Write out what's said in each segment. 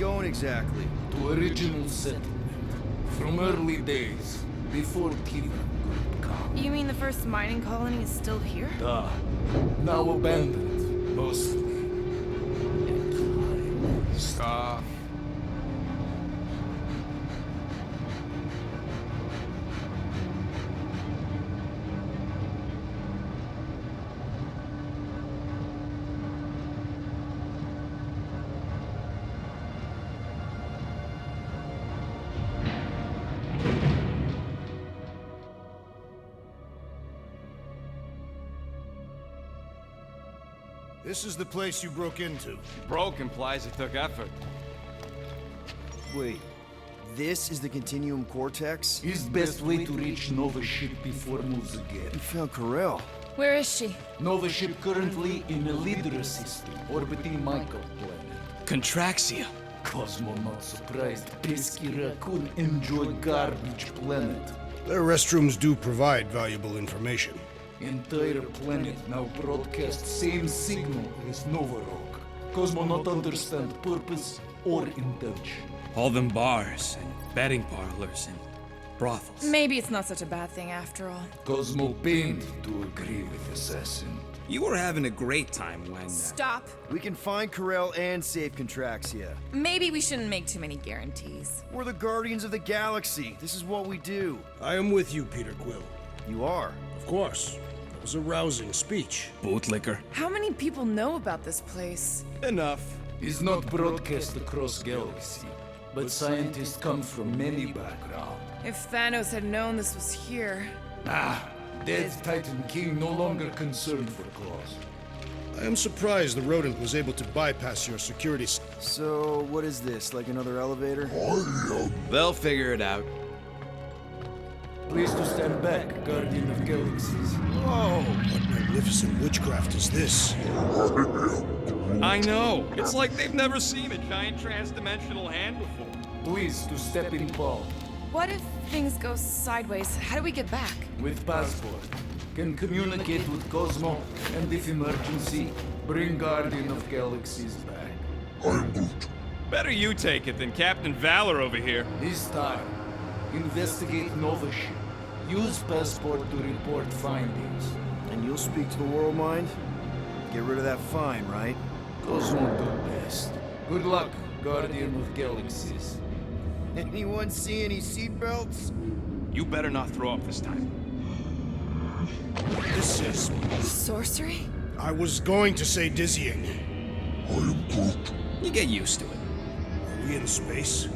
going exactly? To original settlement. From early days, before Kiva could come. You mean the first mining colony is still here? Now abandoned, mostly. Stop. This is the place you broke into. Broke implies it took effort. Wait, this is the Continuum Cortex? His best way to reach Nova ship before moves again. You found Karel. Where is she? Nova ship currently in a Lydra system, orbiting Michael planet. Contraxia. Cosmo not surprised. Pesky Raccoon enjoy garbage planet. Their restrooms do provide valuable information. Entire planet now broadcast same signal as Nova Rock. Cosmo not understand purpose or intention. All them bars and betting parlors and brothels. Maybe it's not such a bad thing after all. Cosmo pained to agree with Assassin. You were having a great time when... Stop. We can find Karel and save Contraxia. Maybe we shouldn't make too many guarantees. We're the Guardians of the Galaxy. This is what we do. I am with you, Peter Quill. You are? Of course. That was a rousing speech. Bootlicker. How many people know about this place? Enough. Is not broadcast across galaxy, but scientists come from many backgrounds. If Thanos had known this was here... Dead Titan King no longer concerned for cause. I am surprised the rodent was able to bypass your security. So, what is this, like another elevator? They'll figure it out. Please to stand back, Guardian of Galaxies. Whoa! What magnificent witchcraft is this? I know. It's like they've never seen a giant trans-dimensional hand before. Please to step in Paul. What if things go sideways? How do we get back? With passport. Can communicate with Cosmo, and if emergency, bring Guardian of Galaxies back. Better you take it than Captain Valor over here. This time, investigate Nova ship. Use passport to report findings. And you'll speak to the world mind? Get rid of that fine, right? Cosmo do best. Good luck, Guardian of Galaxies. Anyone see any seatbelts? You better not throw up this time. This is... Sorcery? I was going to say dizzying. You get used to it. Are we in space?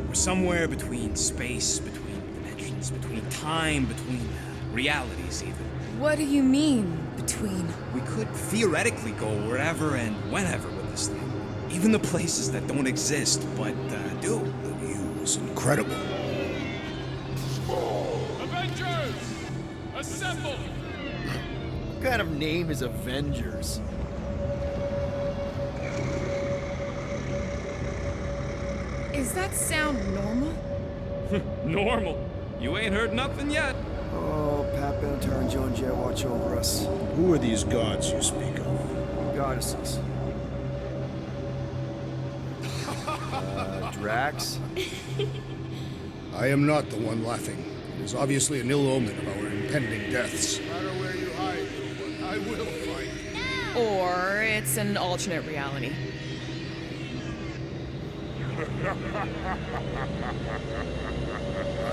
We're somewhere between space, between dimensions, between time, between realities even. What do you mean, between? We could theoretically go wherever and whenever with this thing. Even the places that don't exist, but do. The view is incredible. Avengers! Assemble! What kind of name is Avengers? Is that sound normal? Normal. You ain't heard nothing yet. Oh, Pat Benatar and Joan Jett watch over us. Who are these gods you speak of? Goddesses. Drax? I am not the one laughing. It is obviously an ill omen of our impending deaths. No matter where you hide, I will find you. Or it's an alternate reality.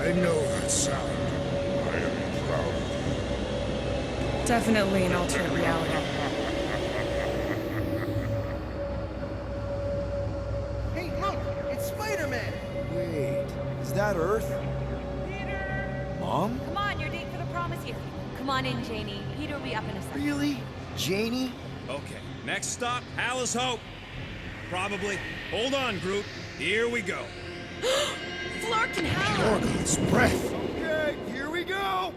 I know that sound. I am proud. Definitely an alternate reality. Hey, look! It's Spider-Man! Wait, is that Earth? Peter! Mom? Come on, your date for the prom is here. Come on in, Janie. Peter will be up in a second. Really? Janie? Okay, next stop, Hala's Hope. Probably. Hold on, Groot. Here we go. Flark and Hala! Gorgon's breath! Okay, here we go!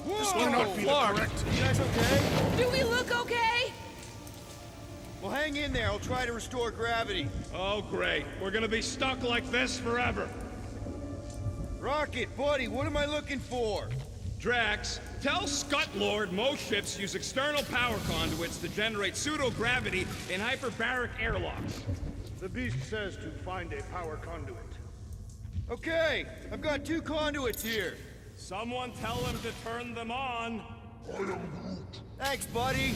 This cannot be the correct. You guys okay? Do we look okay? Well, hang in there. I'll try to restore gravity. Oh, great. We're gonna be stuck like this forever. Rocket, buddy, what am I looking for? Drax, Tell Scutlord most ships use external power conduits to generate pseudo-gravity in hyperbaric airlocks. The beast says to find a power conduit. Okay, I've got 2 conduits here. Someone tell him to turn them on. Thanks, buddy.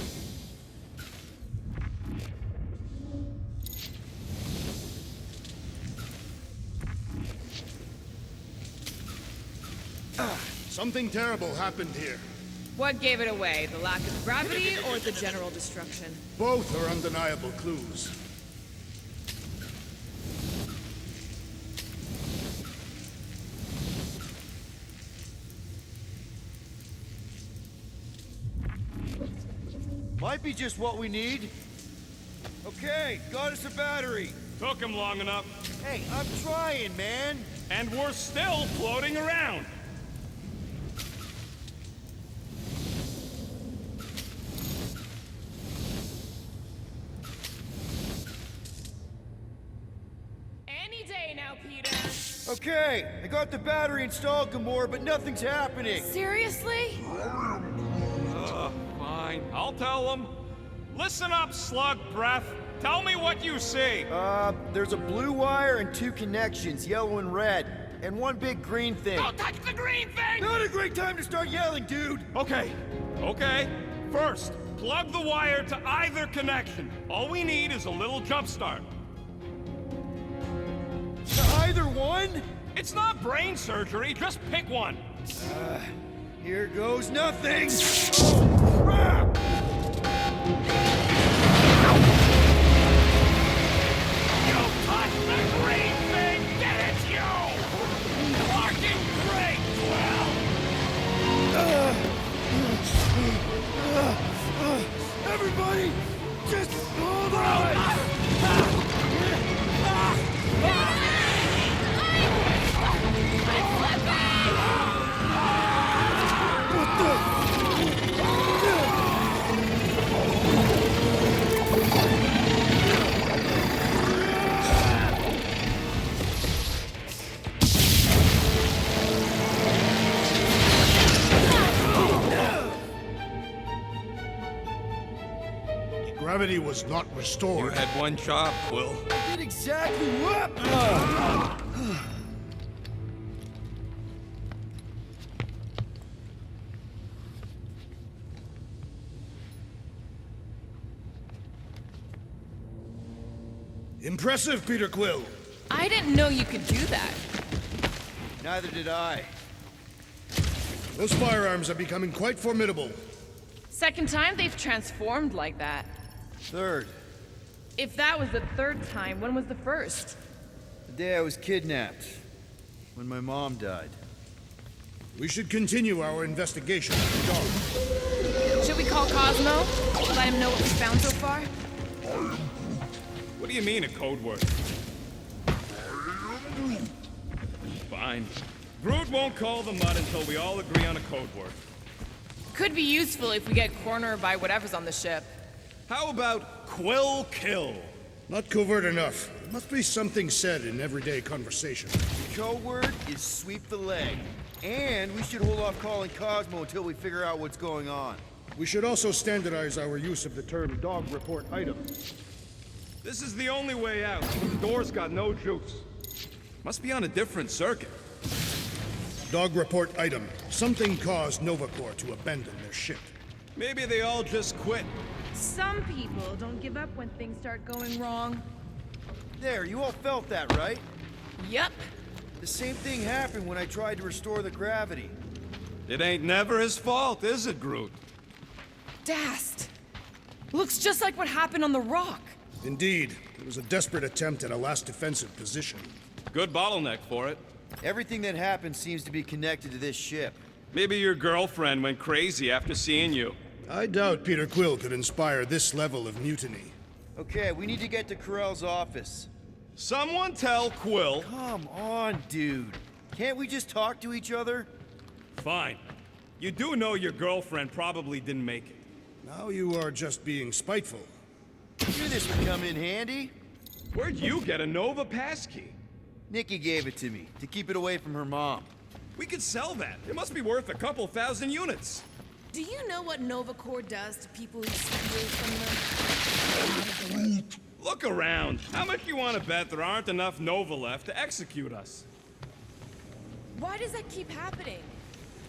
Something terrible happened here. What gave it away? The lack of gravity or the general destruction? Both are undeniable clues. Might be just what we need. Okay, got us a battery. Took him long enough. Hey, I'm trying, man. And we're still floating around. Any day now, Peter. Okay, I got the battery installed, Gamora, but nothing's happening. Seriously? Fine, I'll tell him. Listen up, slug breath. Tell me what you see. There's a blue wire and 2 connections, yellow and red, and 1 big green thing. Don't touch the green thing! Not a great time to start yelling, dude! Okay. First, plug the wire to either connection. All we need is a little jump start. To either one? It's not brain surgery, just pick one. Here goes nothing! Oh, crap! You touched the green thing! Get it, you! Fucking great, Quill! Everybody, just hold on! Gravity was not You restored. had one job, Quill. Did exactly what? Impressive, Peter Quill. I didn't know you could do that. Neither did I. Those firearms are becoming quite formidable. Second time they've transformed like that. Third, If that was the 3rd time, when was the first? the day I was kidnapped. When my mom died. We should continue our investigation of the dog. Should we call Cosmo? Let him know what we found so far? What do you mean, a code word? Fine. Groot won't call the mud until we all agree on a code word. Could be useful if we get cornered by whatever's on the ship. How about Quill Kill? Not covert enough. There must be something said in everyday conversation. The code word is sweep the leg. And we should hold off calling Cosmo until we figure out what's going on. We should also standardize our use of the term dog report item. This is the only way out. The door's got no juice. Must be on a different circuit. Dog report item. Something caused Nova Corps to abandon their ship. Maybe they all just quit. Some people don't give up when things start going wrong. There, you all felt that, right? Yup. The same thing happened when I tried to restore the gravity. It ain't never his fault, is it, Groot? Dast. Looks just like what happened on the rock. Indeed, it was a desperate attempt at a last defensive position. Good bottleneck for it. Everything that happened seems to be connected to this ship. Maybe your girlfriend went crazy after seeing you. I doubt Peter Quill could inspire this level of mutiny. Okay, we need to get to Carell's office. Someone tell Quill. Come on, dude. Can't we just talk to each other? Fine. You do know your girlfriend probably didn't make it. Now you are just being spiteful. Knew this would come in handy. Where'd you get a Nova passkey? Nikki gave it to me, to keep it away from her mom. We could sell that. It must be worth a couple thousand units. Do you know what Nova Corps does to people who steal from them? Look around. How much you want to bet there aren't enough Nova left to execute us? Why does that keep happening?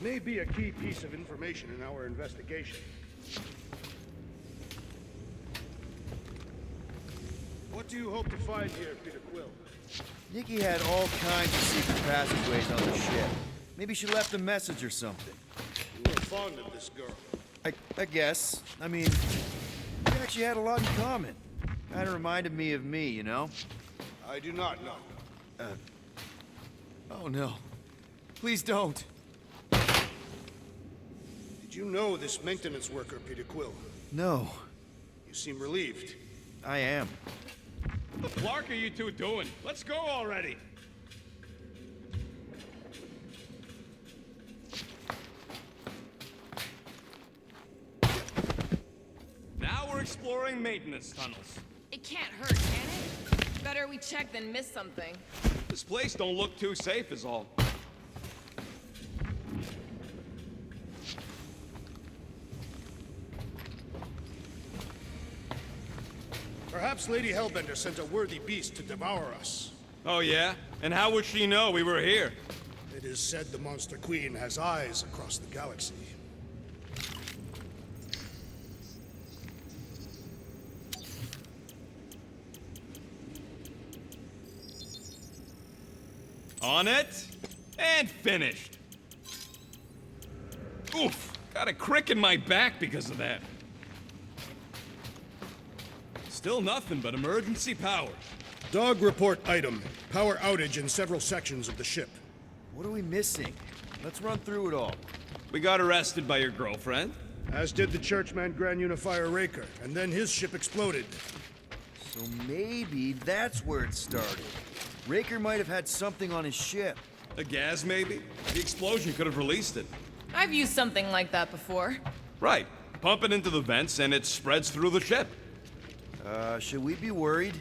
May be a key piece of information in our investigation. What do you hope to find here, Peter Quill? Nikki had all kinds of secret passageways on the ship. Maybe she left a message or something. You were fond of this girl. I guess. I mean, we actually had a lot in common. Kinda reminded me of me, you know? I do not know. Oh no. Please don't. Did you know this maintenance worker, Peter Quill? No, You seem relieved. I am. What the flark are you two doing? Let's go already. Now we're exploring maintenance tunnels. It can't hurt, can it? Better we check than miss something. This place don't look too safe is all. Perhaps Lady Hellbender sent a worthy beast to devour us. Oh yeah? And how would she know we were here? It is said the Monster Queen has eyes across the galaxy. On it, and finished. Oof, got a crick in my back because of that. Still nothing but emergency power. Dog report item. Power outage in several sections of the ship. What are we missing? Let's run through it all. We got arrested by your girlfriend. As did the Churchman Grand Unifier Raker, and then his ship exploded. So maybe that's where it started. Raker might have had something on his ship. A gas, maybe? The explosion could have released it. I've used something like that before. Right. Pump it into the vents and it spreads through the ship. Should we be worried?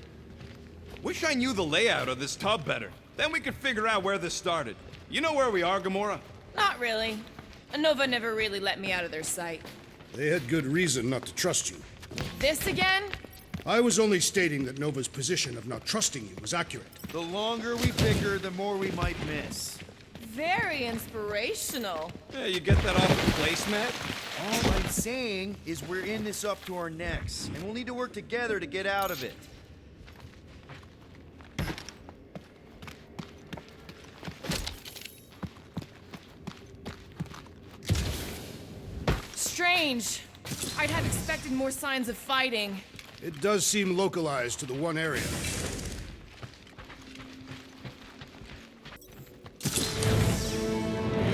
Wish I knew the layout of this tub better. Then we could figure out where this started. You know where we are, Gamora? Not really. Nova never really let me out of their sight. They had good reason not to trust you. This again? I was only stating that Nova's position of not trusting you was accurate. The longer we bicker, the more we might miss. Very inspirational. Yeah, you get that off the placemat? All I'm saying is we're in this up to our necks, and we'll need to work together to get out of it. Strange. I'd have expected more signs of fighting. It does seem localized to the one area.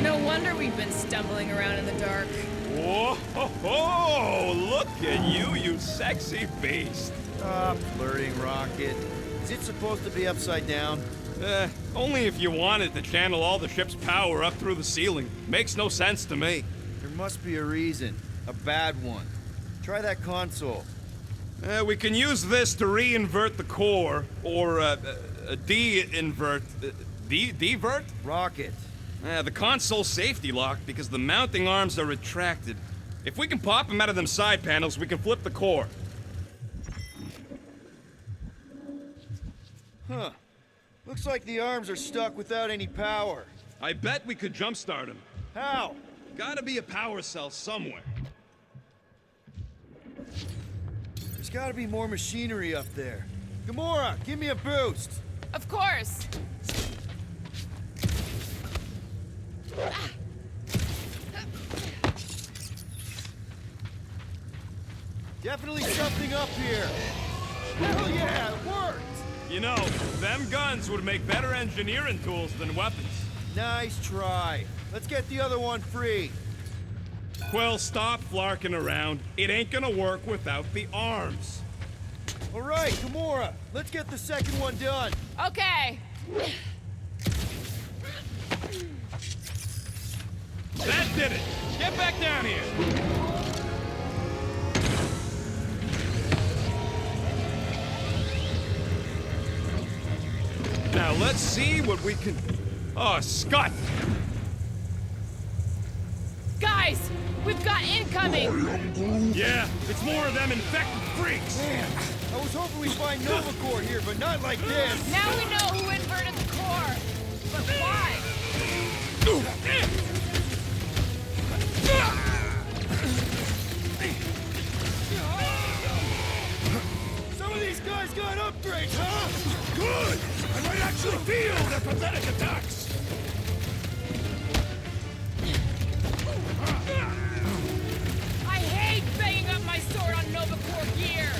No wonder we've been stumbling around in the dark. Whoa, ho, ho, look at you, you sexy beast. Stop flirting, Rocket. Is it supposed to be upside down? Only if you wanted to channel all the ship's power up through the ceiling. Makes no sense to me. There must be a reason. A bad one. Try that console. We can use this to re-invert the core, or de-invert... Divert? Rocket. The console's safety locked because the mounting arms are retracted. If we can pop them out of them side panels, we can flip the core. Huh. Looks like the arms are stuck without any power. I bet we could jumpstart them. How? Gotta be a power cell somewhere. There's gotta be more machinery up there. Gamora, give me a boost! Of course. Definitely something up here! Hell yeah, it worked! You know, them guns would make better engineering tools than weapons. Nice try. Let's get the other one free. Quill, stop flarking around. It ain't gonna work without the arms. All right, Gamora, let's get the second one done. Okay. That did it! Get back down here! Now let's see what we can... Oh, Scott! Guys, We've got incoming! Yeah, it's more of them infected freaks. Man, I was hoping we'd find Nova Corps here, but not like this. Now we know who inverted the core. But why? Some of these guys got upgrades, huh? Good! I might actually feel their pathetic attacks! I hate banging up my sword on Nova Corps gear!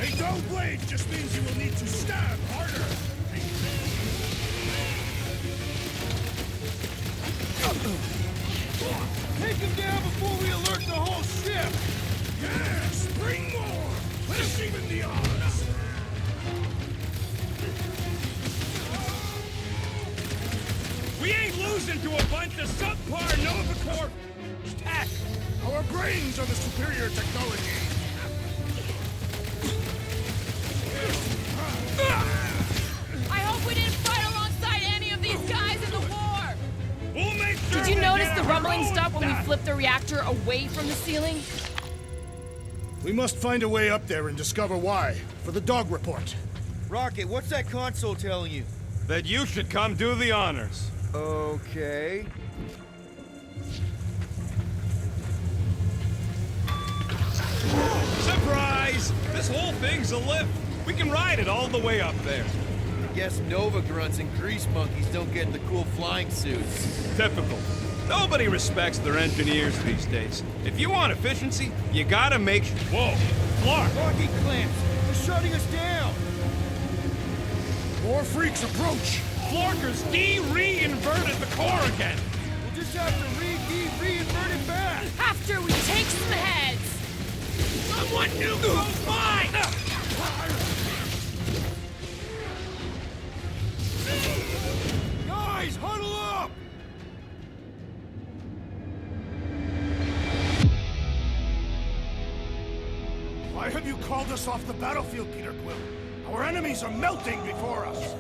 A dull blade just means you will need to stab harder! Take him down before we alert the whole ship! Yes! Bring more! Let's even the odds! We ain't losing to a bunch of subpar Nova Corps tech. Our brains are the superior technology! I hope we didn't fight alongside any of these guys in the war! We'll make sure. Did you they notice get the our rumbling own stop when we back. flipped the reactor away from the ceiling? We must find a way up there and discover why, for the dog report. Rocket, what's that console telling you? That you should come do the honors. Okay. Surprise! This whole thing's a lift. We can ride it all the way up there. Guess Nova grunts and grease monkeys don't get in the cool flying suits. Typical. Nobody respects their engineers these days. If you want efficiency, you gotta make sure. Whoa! Clark! Locking clamps! They're shutting us down! More freaks approach! Florker's de-reinverted the core again! We'll just have to reinvert it back! After we take some heads! Someone new goes mine! Guys, huddle up! Why have you called us off the battlefield, Peter Quill? Our enemies are melting before us!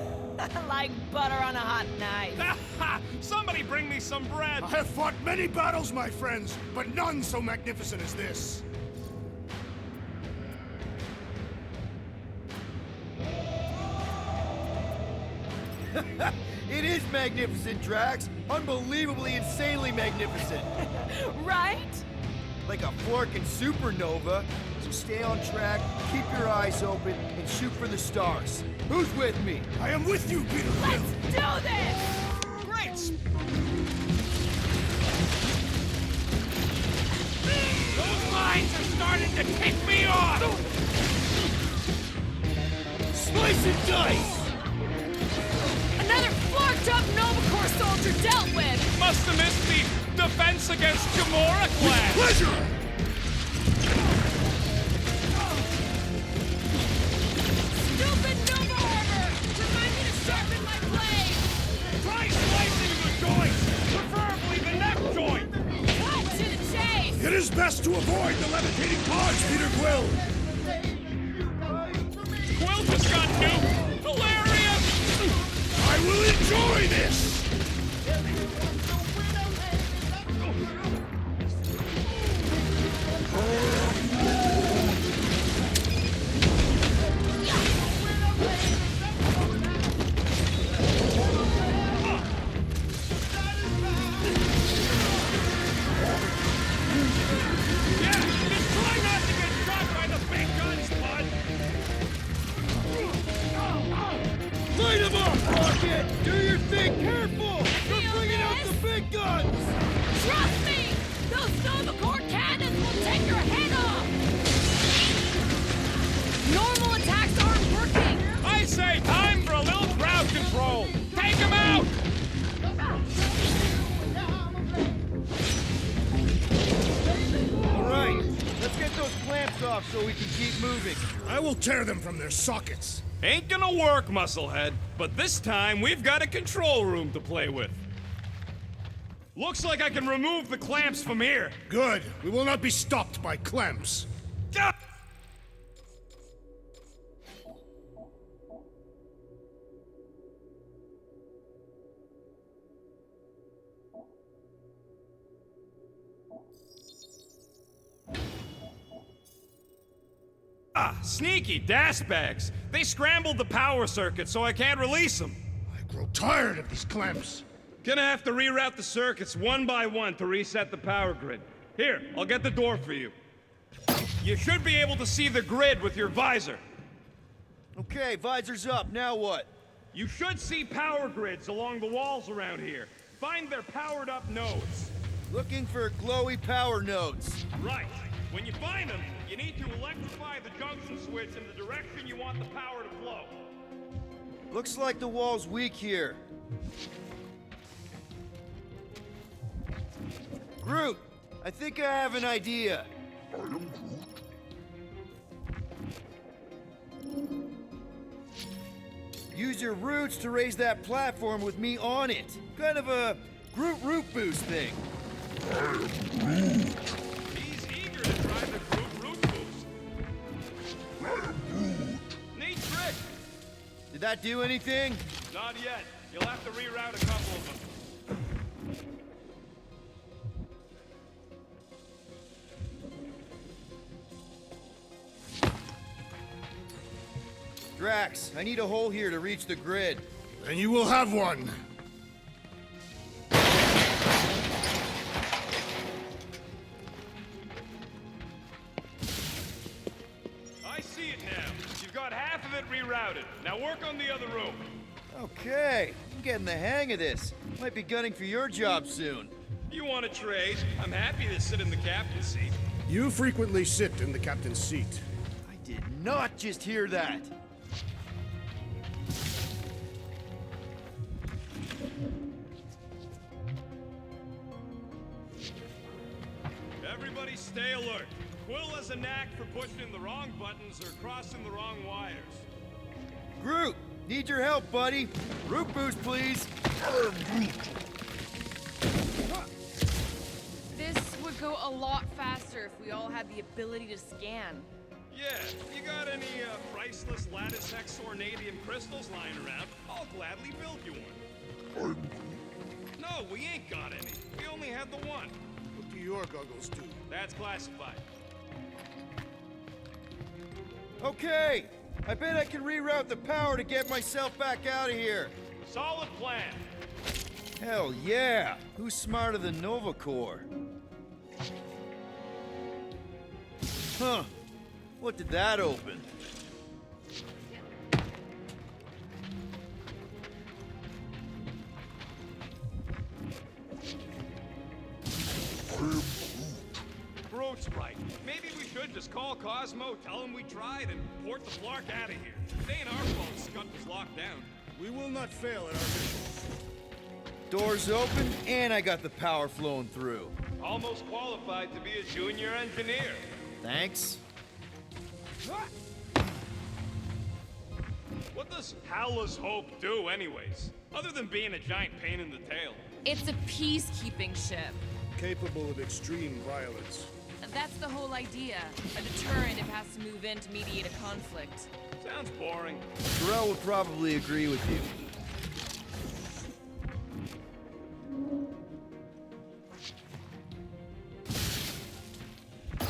Like butter on a hot knife. Somebody bring me some bread! I have fought many battles, my friends, but none so magnificent as this. It is magnificent, Drax. Unbelievably, insanely magnificent. Right? Like a Florkin supernova. So stay on track, keep your eyes open, and shoot for the stars. Who's with me? I am with you, Peter Quill! Let's do this! Great! Those mines are starting to tick me off! Slice and dice! Another flarked up Nova Corps soldier dealt with! Must have missed the defense against Gamora class! Pleasure! Stupid Nova armor! Remind me to sharpen my blade! Try slicing the joints! Preferably the neck joint! Cut to the chase! It is best to avoid the levitating pods, Peter Quill! Quill just got nuked! Hilarious! I will enjoy this! Yeah, just try not to get shot by the big guns, bud! Light him up, Rocket! Do your thing, careful! They're Feel bringing out this? the big guns! Trust me! Those Nova Corps cannons will take your head off! Normal attacks aren't working! I say time for a little crowd control! Take him out! All right, let's get those clamps off so we can keep moving. I will tear them from their sockets. Ain't gonna work, Musclehead, but this time we've got a control room to play with. Looks like I can remove the clamps from here. Good. We will not be stopped by clamps. Ah! Ah, sneaky bags. They scrambled the power circuit, so I can't release them. I grow tired of these clamps. Gonna have to reroute the circuits one by one to reset the power grid. Here, I'll get the door for you. You should be able to see the grid with your visor. Okay, visor's up. Now what? You should see power grids along the walls around here. Find their powered up nodes. Looking for glowy power nodes. Right. When you find them, you need to electrify the junction switch in the direction you want the power to flow. Looks like the wall's weak here. Groot, I think I have an idea. I am Groot. Use your roots to raise that platform with me on it. Kind of a Groot root boost thing. I am Groot. He's eager to try the Groot root boost. I am Groot. Neat trick. Did that do anything? Not yet. You'll have to reroute a couple of them. Drax, I need a hole here to reach the grid. Then you will have one. I see it now. You've got half of it rerouted. Now work on the other room. Okay, I'm getting the hang of this. Might be gunning for your job soon. You want to trade? I'm happy to sit in the captain's seat. You frequently sit in the captain's seat. I did not just hear that. Everybody stay alert. Quill has a knack for pushing the wrong buttons or crossing the wrong wires. Groot, need your help, buddy. Root boost, please. This would go a lot faster if we all had the ability to scan. Yeah, you got any priceless lattice hex ornadium crystals lying around, I'll gladly build you one. No, we ain't got any. We only have the one. What do your goggles do? That's classified. Okay, I bet I can reroute the power to get myself back out of here. Solid plan. Hell yeah! Who's smarter than Nova Corps? Huh. What did that open? Groot's right. Maybe we should just call Cosmo, tell him we tried, and port the Flark out of here. It ain't our fault Scud was locked down. We will not fail at our mission. Doors open, and I got the power flowing through. Almost qualified to be a junior engineer. Thanks. What does Hala's Hope do, anyways? Other than being a giant pain in the tail. It's a peacekeeping ship. Capable of extreme violence. That's the whole idea. A deterrent if it has to move in to mediate a conflict. Sounds boring. Terrell would probably agree with you.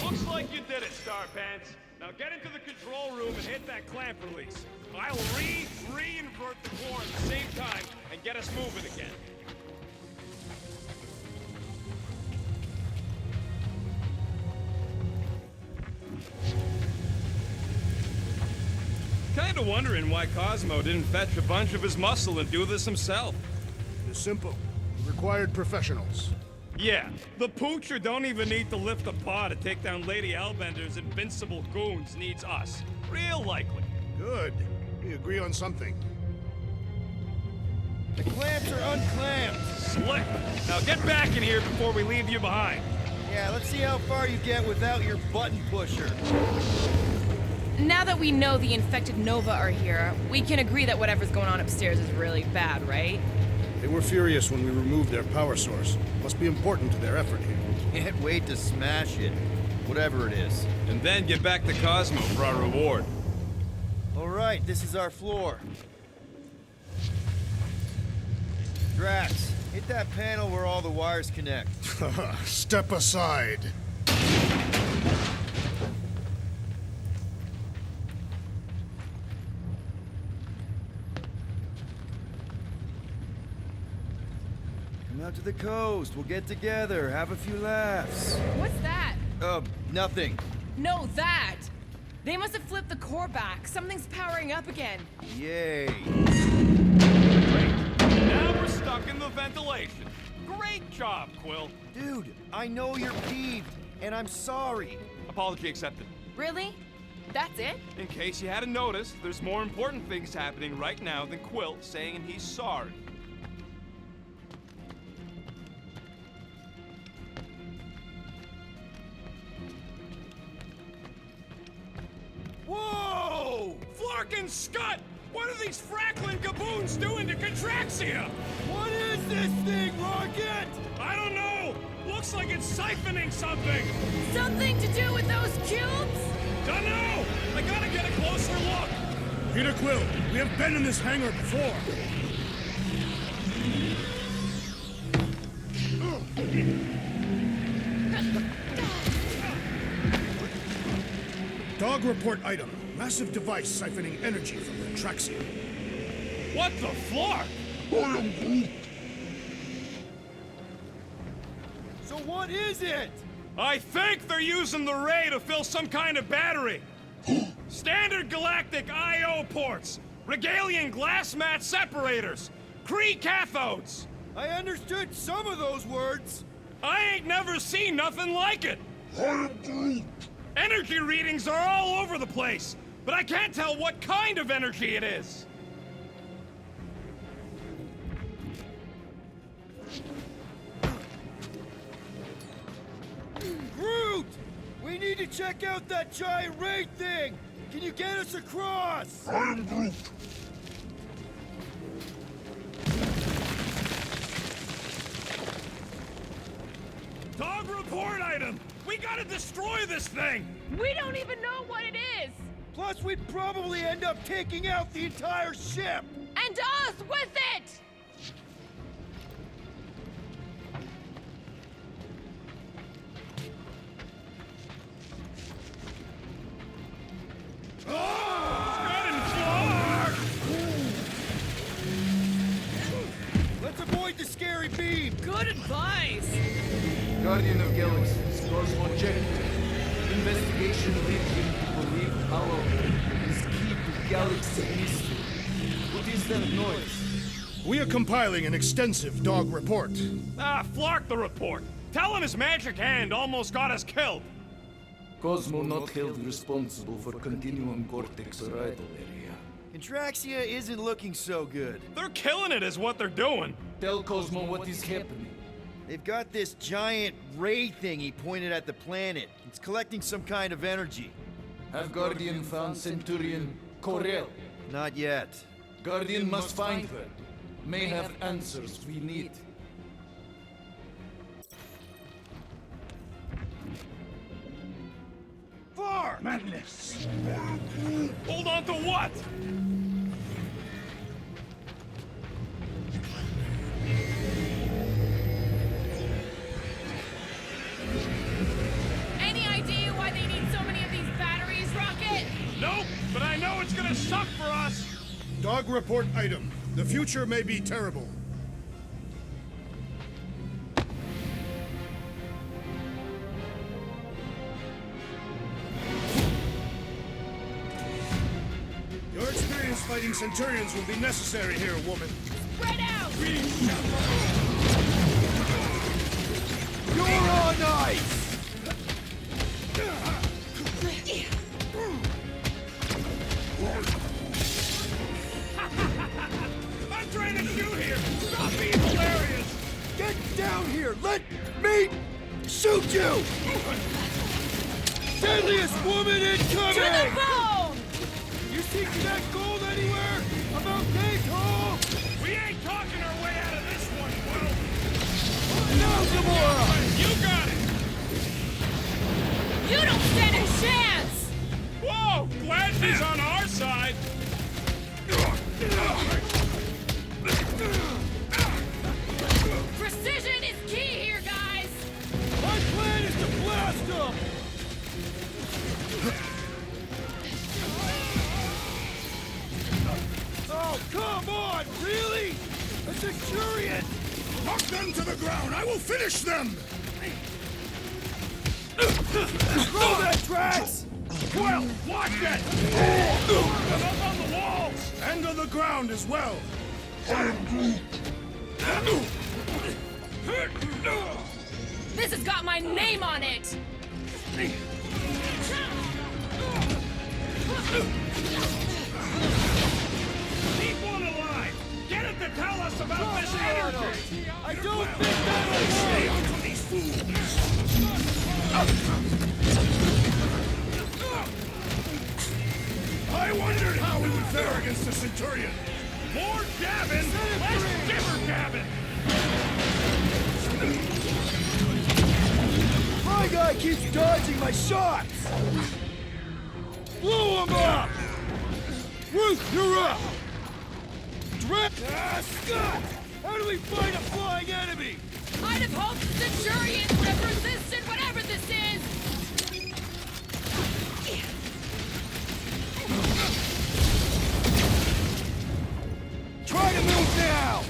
Looks like you did it, Starpants. Now get into the control room and hit that clamp release. I'll re-invert the core at the same time and get us moving again. Kinda wondering why Cosmo didn't fetch a bunch of his muscle and do this himself. It is simple. It required professionals. Yeah, the poocher don't even need to lift a paw to take down Lady Hellbender's invincible goons needs us. Real likely. Good. We agree on something. The clamps are unclamped. Slick. Now get back in here before we leave you behind. Yeah, let's see how far you get without your button pusher. Now that we know the infected Nova are here, we can agree that whatever's going on upstairs is really bad, right? They were furious when we removed their power source. Must be important to their effort here. Can't wait to smash it. Whatever it is. And then get back to Cosmo for our reward. All right, this is our floor. Drax, hit that panel where all the wires connect. Step aside. Out to the coast. We'll get together, have a few laughs. What's that? Nothing. No, that! They must have flipped the core back. Something's powering up again. Yay. Now we're stuck in the ventilation. Great job, Quill. Dude, I know you're peeved, and I'm sorry. Apology accepted. Really? That's it? In case you hadn't noticed, there's more important things happening right now than Quill saying he's sorry. Whoa! Flark and Scott! What are these frackling gaboons doing to Contraxia? What is this thing, Rocket? I don't know! Looks like it's siphoning something! Something to do with those cubes? Dunno! I gotta get a closer look! Peter Quill, we have been in this hangar before. Dog report item. Massive device siphoning energy from the Traxia. What the Flark? So what is it? I think they're using the ray to fill some kind of battery. Standard galactic I.O. ports, Regalian glass mat separators, Kree cathodes. I understood some of those words. I ain't never seen nothing like it. Energy readings are all over the place, but I can't tell what kind of energy it is. Groot! We need to check out that giant ray thing! Can you get us across? I am Groot. Dog report item! We gotta destroy this thing! We don't even know what it is! Plus, we'd probably end up taking out the entire ship! And us with it! Scott and Flark! Let's avoid the scary beam! Good advice! Guardian of Galaxies, Cosmo check. Investigation leads him to believe Hala is key to Galaxy mystery. What is that noise? We are compiling an extensive dog report. Flark the report. Tell him his magic hand almost got us killed. Cosmo not held responsible for Continuum Cortex arrival area. Contraxia isn't looking so good. They're killing it is what they're doing. Tell Cosmo what is happening. They've got this giant ray thing he pointed at the planet. It's collecting some kind of energy. Have Guardian found Centurion Corel? Not yet. Guardian must find her. May have answers we need. Far! Madness! Hold on to what? Any idea why they need so many of these batteries, Rocket? Nope, but I know it's gonna suck for us. Dog report item. The future may be terrible. Your experience fighting Centurions will be necessary here, woman. Spread out! You're on ice! I'm trying to shoot here. Stop being hilarious. Get down here! Let me shoot you! Deadliest woman incoming! To the bone! You seeking that gold anywhere? About cave hole? We ain't talking our way out of this one, Will. Now, Gamora! You got it. You don't stand a chance! Whoa, glad she's on our side. Precision is key here, guys! My plan is to blast them! Oh, come on! Really? A Centurion! Knock them to the ground! I will finish them! Throw that, Drax! Well, watch it! And up on the walls! And on the ground as well! This has got my name on it! Keep one alive! Get it to tell us about this energy! I don't think that'll Stay on to these fools! I wondered how we would fare against the Centurion! More jabbing, less jibber jabbing! My guy keeps dodging my shots! Blow him up! Ruth, you're up! Scott! How do we fight a flying enemy? I'd have hoped the Centurions would have resisted whatever this is! Try to move now!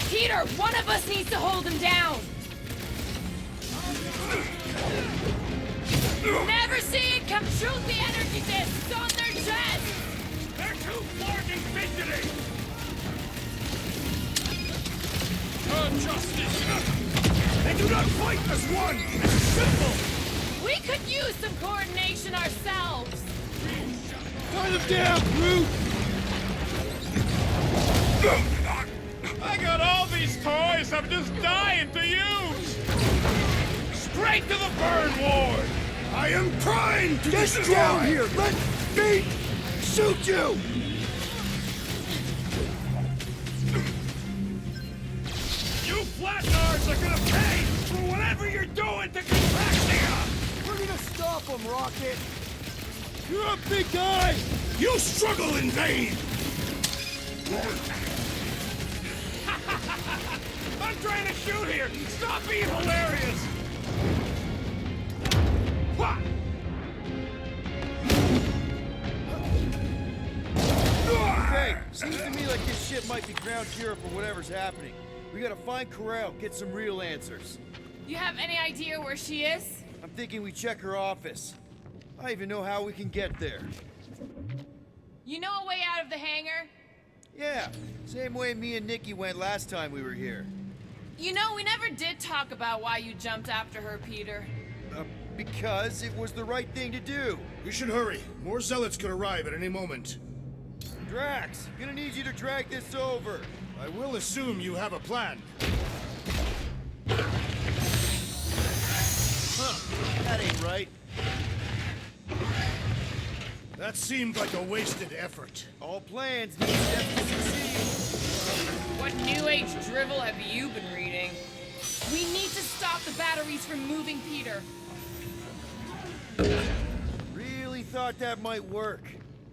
Peter, one of us needs to hold him down! Never see it come shoot the energy discs on their chests! They're too flarking fidgety! Justice! They do not fight as one! It's simple! We could use some coordination ourselves! Cut him down, Groot! I got all these toys I'm just dying to use! Straight to the burn ward! I am trying to Get destroy! down here! Let me shoot you! You flatnards are gonna pay for whatever you're doing to Galaxia! We're gonna stop him, Rocket! You're a big guy! You struggle in vain! I'm trying to shoot here! Stop being hilarious! What? Okay, seems to me like this ship might be ground zero for whatever's happening. We gotta find Corral, get some real answers. You have any idea where she is? I'm thinking we check her office. I even know how we can get there. You know a way out of the hangar? Yeah, same way me and Nikki went last time we were here. You know, we never did talk about why you jumped after her, Peter. Because it was the right thing to do. We should hurry. More zealots could arrive at any moment. Drax, gonna need you to drag this over. I will assume you have a plan. That ain't right. That seemed like a wasted effort. All plans need steps to succeed. What New Age drivel have you been reading? We need to stop the batteries from moving Peter. Really thought that might work.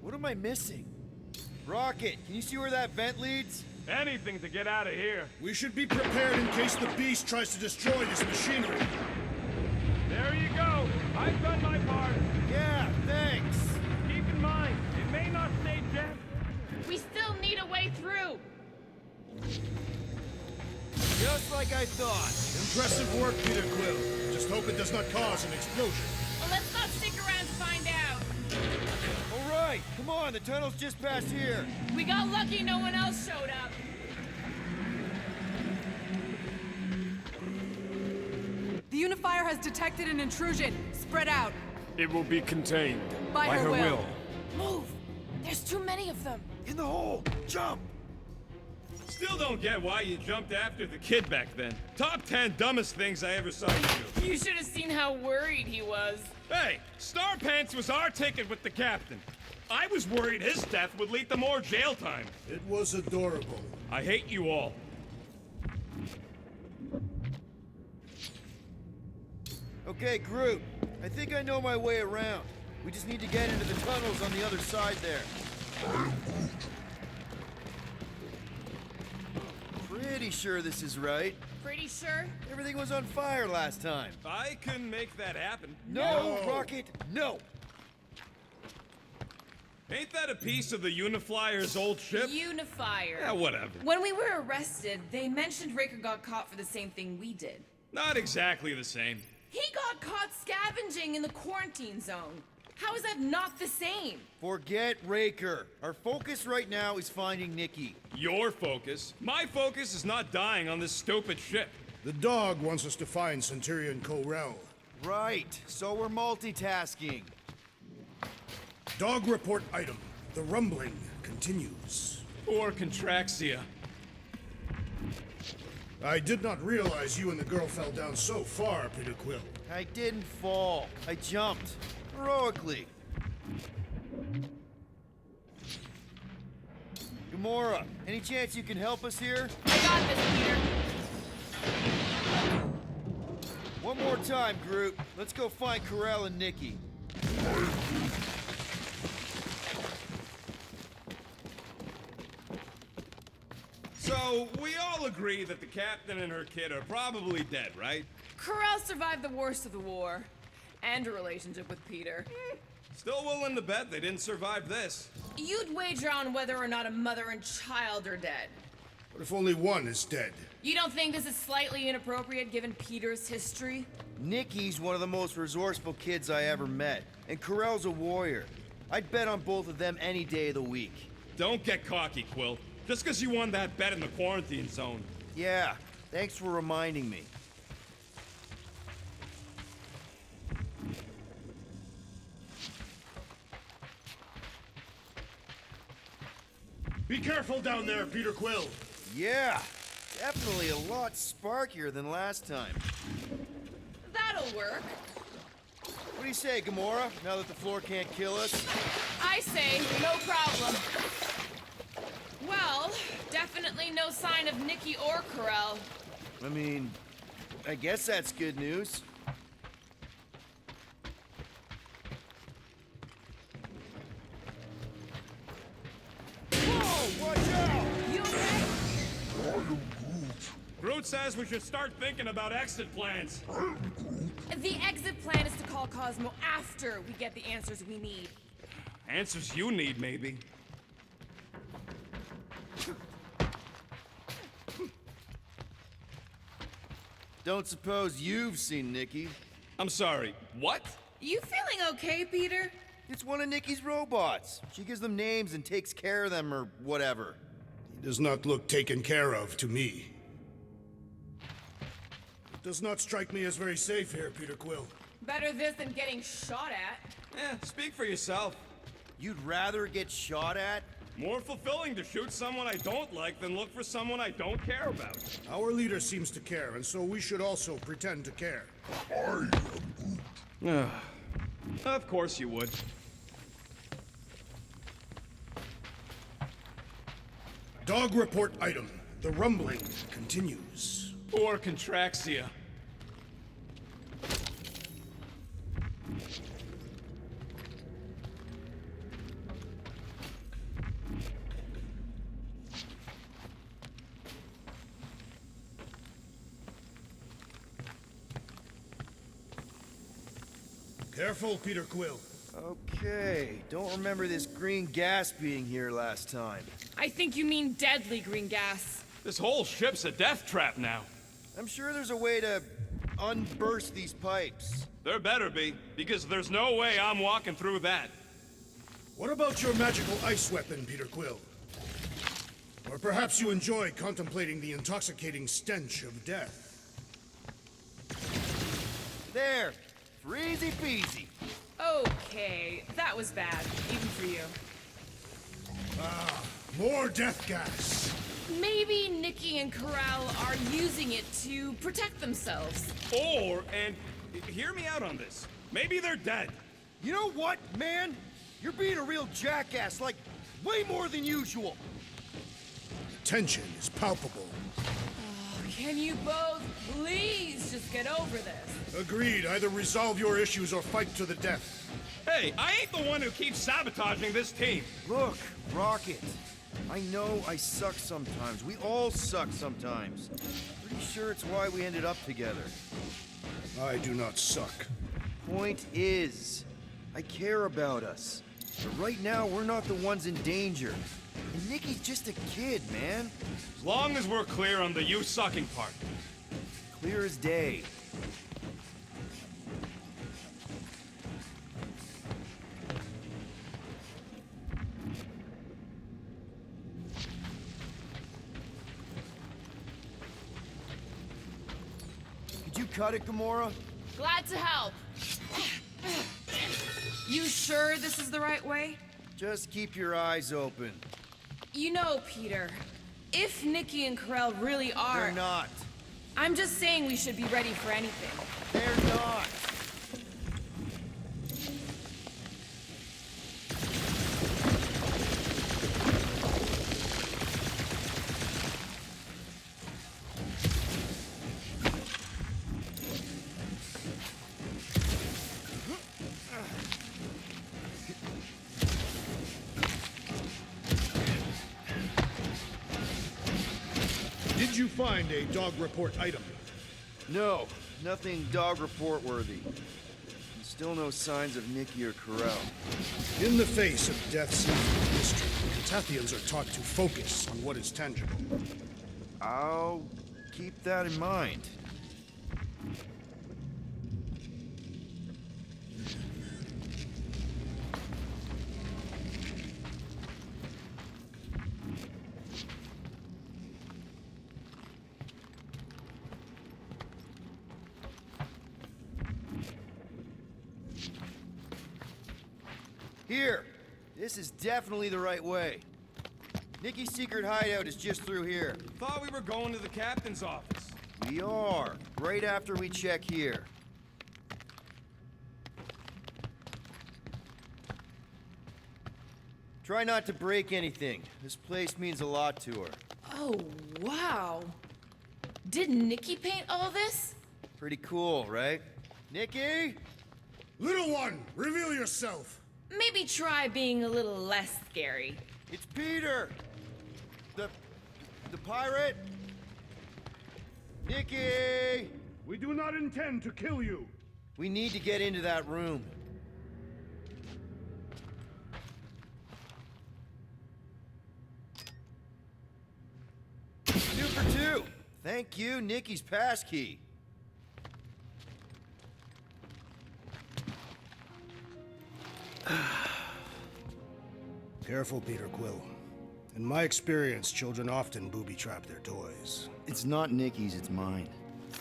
What am I missing? Rocket, can you see where that vent leads? Anything to get out of here. We should be prepared in case the beast tries to destroy this machinery. There you go. I've done my part. Yeah, thanks. Keep in mind, it may not stay jammed. We still need a way through. Just like I thought. Impressive work, Peter Quill. Just hope it does not cause an explosion. Well, let's not stick around to find out. All right, come on, the tunnel's just past here. We got lucky no one else showed up. The unifier has detected an intrusion. Spread out. It will be contained. By her will. Move! There's too many of them. In the hole, jump! Still don't get why you jumped after the kid back then. Top 10 dumbest things I ever saw you do. You should have seen how worried he was. Hey, Star Pants was our ticket with the captain. I was worried his death would lead to more jail time. It was adorable. I hate you all. Okay, Groot. I think I know my way around. We just need to get into the tunnels on the other side there. Pretty sure this is right. Pretty sure? Everything was on fire last time. I couldn't make that happen. No, Rocket, no! Ain't that a piece of the Uniflyer's old ship? Unifier. Yeah, whatever. When we were arrested, they mentioned Raker got caught for the same thing we did. Not exactly the same. He got caught scavenging in the quarantine zone. How is that not the same? Forget Raker. Our focus right now is finding Nikki. Your focus. My focus is not dying on this stupid ship. The dog wants us to find Centurion Corel. Right, so we're multitasking. Dog report item. The rumbling continues. Or Contraxia. I did not realize you and the girl fell down so far, Peter Quill. I didn't fall. I jumped. Heroically. Gamora, any chance you can help us here? I got this, Peter. One more time, Groot. Let's go find Corel and Nikki. So, we all agree that the captain and her kid are probably dead, right? Corel survived the worst of the war. And a relationship with Peter. Still willing to bet they didn't survive this. You'd wager on whether or not a mother and child are dead. What if only one is dead? You don't think this is slightly inappropriate given Peter's history? Nikki's one of the most resourceful kids I ever met, and Corel's a warrior. I'd bet on both of them any day of the week. Don't get cocky, Quill. Just because you won that bet in the quarantine zone. Yeah, thanks for reminding me. Be careful down there, Peter Quill. Yeah, definitely a lot sparkier than last time. That'll work. What do you say, Gamora, now that the floor can't kill us? I say, no problem. Well, definitely no sign of Nikki or Corel. I mean, I guess that's good news. Whoa, watch out! You okay? Groot says we should start thinking about exit plans. The exit plan is to call Cosmo after we get the answers we need. Answers you need, maybe. Don't suppose you've seen Nikki? I'm sorry, what? You feeling okay, Peter? It's one of Nikki's robots. She gives them names and takes care of them or whatever. He does not look taken care of to me. It does not strike me as very safe here, Peter Quill. Better this than getting shot at. Speak for yourself. You'd rather get shot at? More fulfilling to shoot someone I don't like than look for someone I don't care about. Our leader seems to care, and so we should also pretend to care. Of course you would. Dog report item. The rumbling continues. Or Contraxia. Careful, Peter Quill. Okay, don't remember this green gas being here last time. I think you mean deadly green gas. This whole ship's a death trap now. I'm sure there's a way to unburst these pipes. There better be, because there's no way I'm walking through that. What about your magical ice weapon, Peter Quill? Or perhaps you enjoy contemplating the intoxicating stench of death. There, for easy peasy. Okay, that was bad, even for you. More death gas. Maybe Nikki and Corel are using it to protect themselves. Or, and hear me out on this, maybe they're dead. You know what, man? You're being a real jackass, like, way more than usual. The tension is palpable. Can you both please just get over this? Agreed. Either resolve your issues or fight to the death. Hey, I ain't the one who keeps sabotaging this team. Look, Rocket. I know I suck sometimes. We all suck sometimes. Pretty sure it's why we ended up together. I do not suck. Point is, I care about us. But right now, we're not the ones in danger. And Nikki's just a kid, man. As long as we're clear on the you-sucking part. Clear as day. Could you cut it, Gamora? Glad to help. You sure this is the right way? Just keep your eyes open. You know, Peter, if Nikki and Karel really are... They're not. I'm just saying we should be ready for anything. They're not. Did you find a dog report item? No, nothing dog report worthy. And still no signs of Nikki or Karel. In the face of death's evil history, Tathians are taught to focus on what is tangible. I'll keep that in mind. Here! This is definitely the right way. Nikki's secret hideout is just through here. Thought we were going to the captain's office. We are, right after we check here. Try not to break anything. This place means a lot to her. Oh, wow. Did Nikki paint all this? Pretty cool, right? Nikki? Little one, reveal yourself! Maybe try being a little less scary. It's Peter! The pirate? Nikki! We do not intend to kill you. We need to get into that room. Two for two! Thank you, Nikki's passkey. Careful, Peter Quill. In my experience, children often booby-trap their toys. It's not Nikki's, it's mine.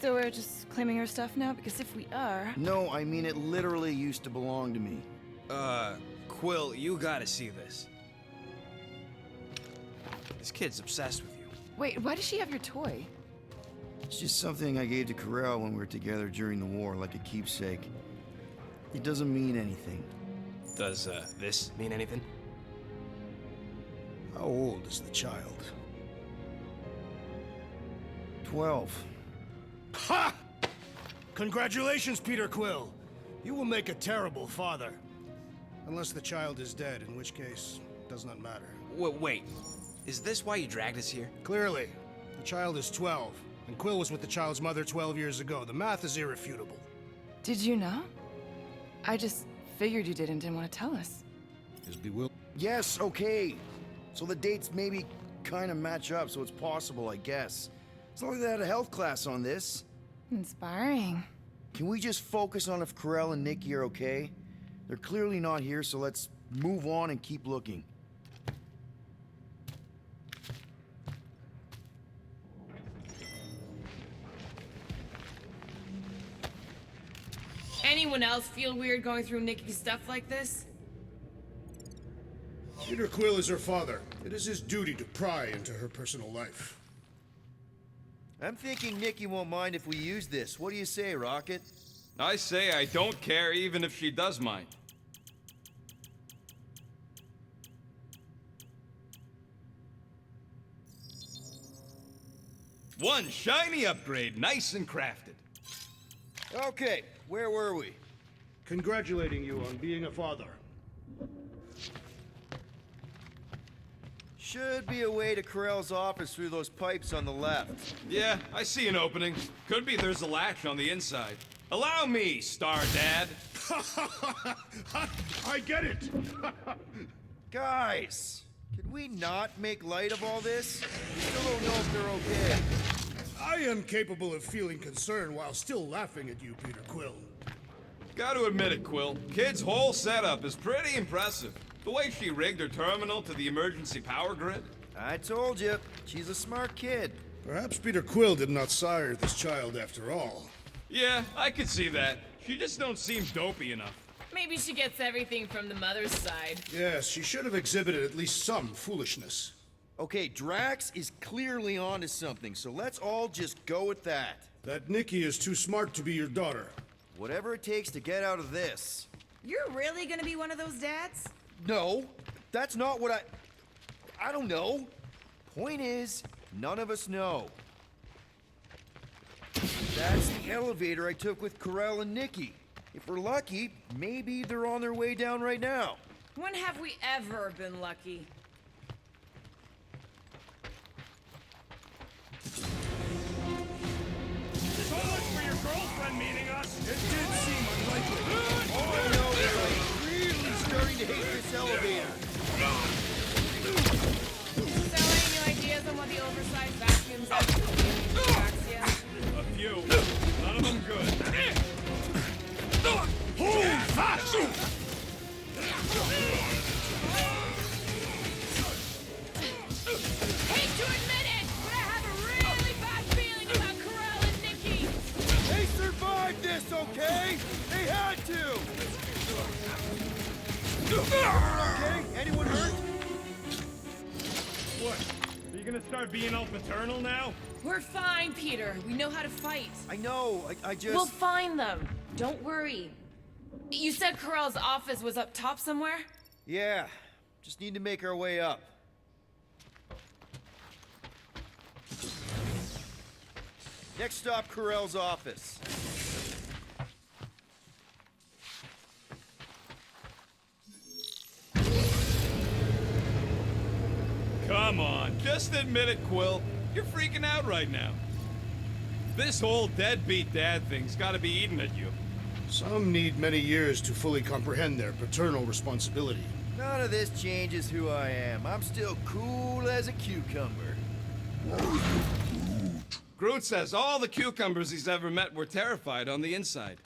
So we're just claiming her stuff now? Because if we are... No, I mean it literally used to belong to me. Quill, you gotta see this. This kid's obsessed with you. Wait, why does she have your toy? It's just something I gave to Karel when we were together during the war, like a keepsake. It doesn't mean anything. Does, this mean anything? How old is the child? 12. Ha! Congratulations, Peter Quill. You will make a terrible father. Unless the child is dead, in which case, it does not matter. Wait. Is this why you dragged us here? Clearly. The child is 12, and Quill was with the child's mother 12 years ago. The math is irrefutable. Did you know? I just figured you didn't want to tell us. Is bewildered. Yes, okay. So the dates maybe kind of match up, so it's possible, I guess. As long as they had a health class on this. Inspiring. Can we just focus on if Karel and Nikki are okay? They're clearly not here, so let's move on and keep looking. Anyone else feel weird going through Nikki's stuff like this? Peter Quill is her father. It is his duty to pry into her personal life. I'm thinking Nikki won't mind if we use this. What do you say, Rocket? I say I don't care even if she does mind. One shiny upgrade, nice and crafted. Okay, where were we? Congratulating you on being a father. Should be a way to Karel's office through those pipes on the left. Yeah, I see an opening. Could be there's a latch on the inside. Allow me, Star Dad. I get it! Guys, can we not make light of all this? We still don't know if they're okay. I am capable of feeling concern while still laughing at you, Peter Quill. Gotta admit it, Quill. Kid's whole setup is pretty impressive. The way she rigged her terminal to the emergency power grid. I told you, she's a smart kid. Perhaps Peter Quill did not sire this child after all. Yeah, I could see that. She just don't seem dopey enough. Maybe she gets everything from the mother's side. Yes, she should have exhibited at least some foolishness. Okay, Drax is clearly onto something, so let's all just go with that. That Nikki is too smart to be your daughter. Whatever it takes to get out of this. You're really gonna be one of those dads? No, that's not what I don't know. Point is, none of us know. That's the elevator I took with Corel and Nikki. If we're lucky, maybe they're on their way down right now. When have we ever been lucky? So much for your girlfriend meeting us. It did seem unlikely. All I know is I'm really starting to hate this elevator. Sell any new ideas on what the oversized vacuums actually mean in Galaxia? A few. None of them good. Hold fast! Hate to admit it, but I have a really bad feeling about Corel and Nikki. They survived this, okay? They had to! Okay? Anyone hurt? What? Are you gonna start being all paternal now? We're fine, Peter. We know how to fight. I know, I just... We'll find them. Don't worry. You said Corel's office was up top somewhere? Yeah, just need to make our way up. Next stop, Corel's office. Come on, just admit it, Quill. You're freaking out right now. This whole deadbeat dad thing's gotta be eating at you. Some need many years to fully comprehend their paternal responsibility. None of this changes who I am. I'm still cool as a cucumber. Groot says all the cucumbers he's ever met were terrified on the inside.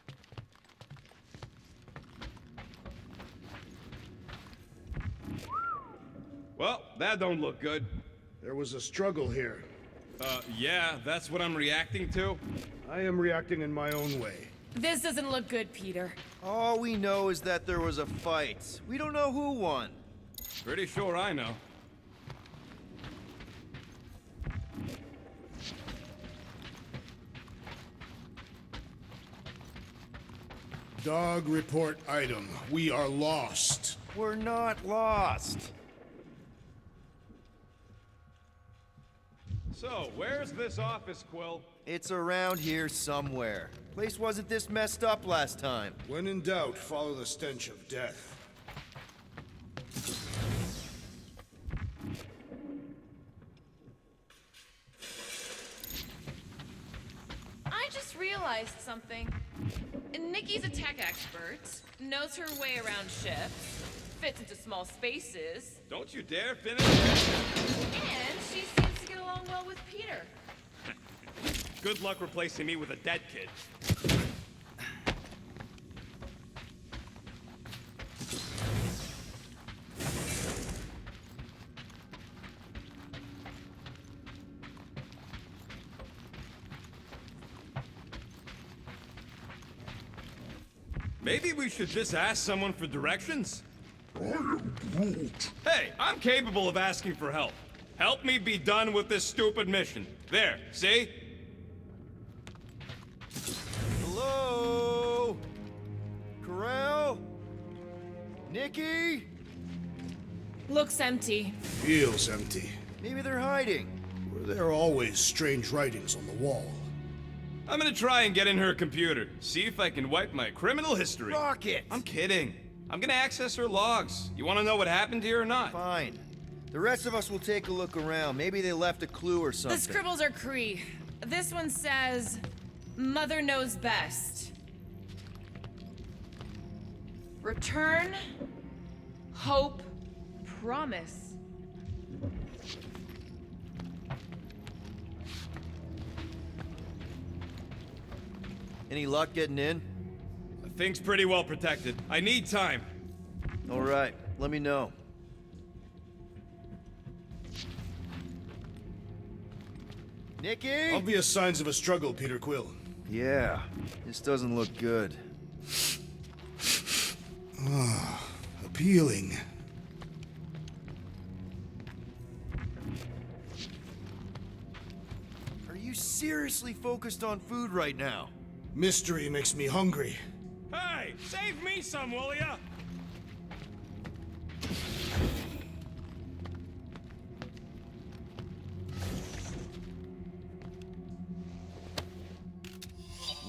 Well, that don't look good. There was a struggle here. Yeah, that's what I'm reacting to. I am reacting in my own way. This doesn't look good, Peter. All we know is that there was a fight. We don't know who won. Pretty sure I know. Dog report item. We are lost. We're not lost. So, where's this office, Quill? It's around here somewhere. Place wasn't this messed up last time. When in doubt, follow the stench of death. I just realized something. Nikki's a tech expert, knows her way around ships, fits into small spaces, Don't you dare finish it. and she seems to get along well with Peter. Good luck replacing me with a dead kid. Maybe we should just ask someone for directions? I am Groot. Hey, I'm capable of asking for help. Help me be done with this stupid mission. There, see? Hello? Corel? Nikki? Looks empty. Feels empty. Maybe they're hiding. Were there always strange writings on the wall? I'm gonna try and get in her computer, see if I can wipe my criminal history. Rocket! I'm kidding. I'm gonna access her logs. You wanna know what happened here or not? Fine. The rest of us will take a look around. Maybe they left a clue or something. The scribbles are Kree. This one says, Mother knows best. Return, hope, promise. Any luck getting in? The thing's pretty well protected. I need time. All right, let me know. Nikki? Obvious signs of a struggle, Peter Quill. Yeah, this doesn't look good. Appealing. Are you seriously focused on food right now? Mystery makes me hungry. Hey, save me some, will ya?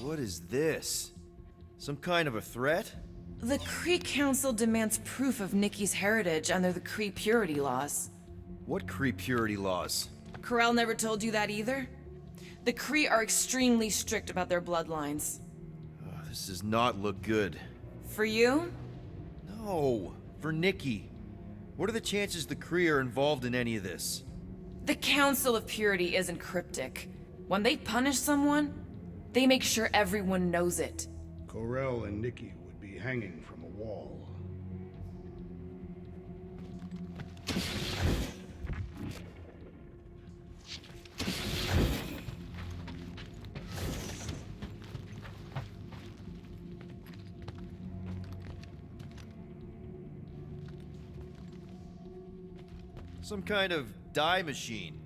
What is this? Some kind of a threat? The Kree Council demands proof of Nikki's heritage under the Kree purity laws. What Kree purity laws? Corel never told you that either? The Kree are extremely strict about their bloodlines. Oh, this does not look good. For you? No, for Nikki. What are the chances the Kree are involved in any of this? The Council of Purity isn't cryptic. When they punish someone, they make sure everyone knows it. Corel and Nikki would be hanging from a wall. Some kind of dye machine.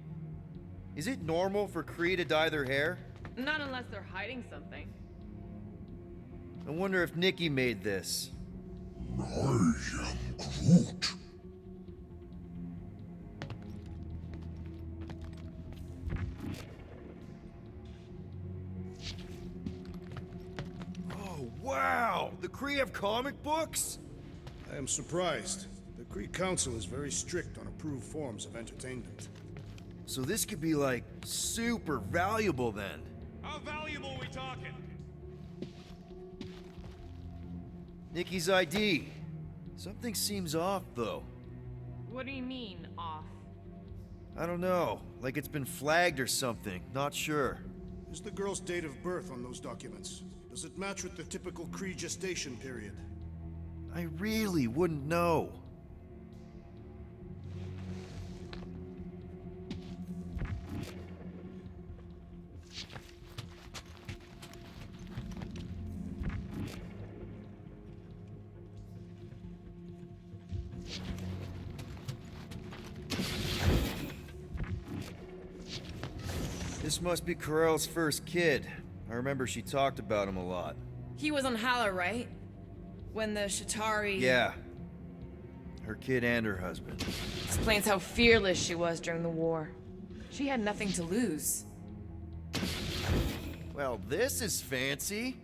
Is it normal for Kree to dye their hair? Not unless they're hiding something. I wonder if Nikki made this. I am Groot. Oh, wow! The Kree have comic books? I am surprised. The Kree Council is very strict on approved forms of entertainment. So this could be like super valuable then. How valuable are we talking? Nikki's ID. Something seems off though. What do you mean, off? I don't know, like it's been flagged or something, not sure. Is the girl's date of birth on those documents? Does it match with the typical Kree gestation period? I really wouldn't know. This must be Corel's first kid. I remember she talked about him a lot. He was on Hala, right? When the Shatari... Yeah. Her kid and her husband. Explains how fearless she was during the war. She had nothing to lose. Well, this is fancy.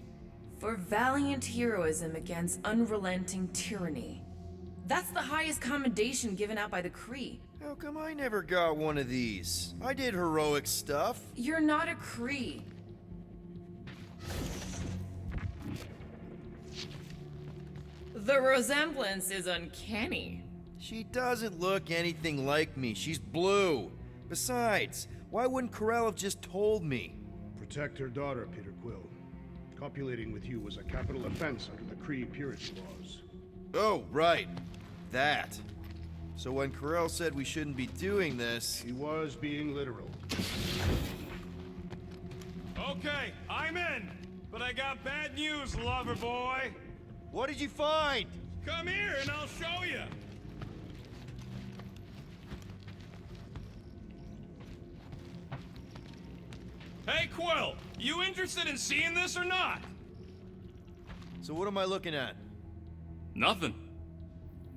For valiant heroism against unrelenting tyranny. That's the highest commendation given out by the Kree. How come I never got one of these? I did heroic stuff. You're not a Kree. The resemblance is uncanny. She doesn't look anything like me. She's blue. Besides, why wouldn't Corel have just told me? Protect her daughter, Peter Quill. Copulating with you was a capital offense under the Kree purity laws. Oh, right. That. So when Corel said we shouldn't be doing this... He was being literal. Okay, I'm in. But I got bad news, lover boy. What did you find? Come here and I'll show you. Hey, Quill, you interested in seeing this or not? So what am I looking at? Nothing.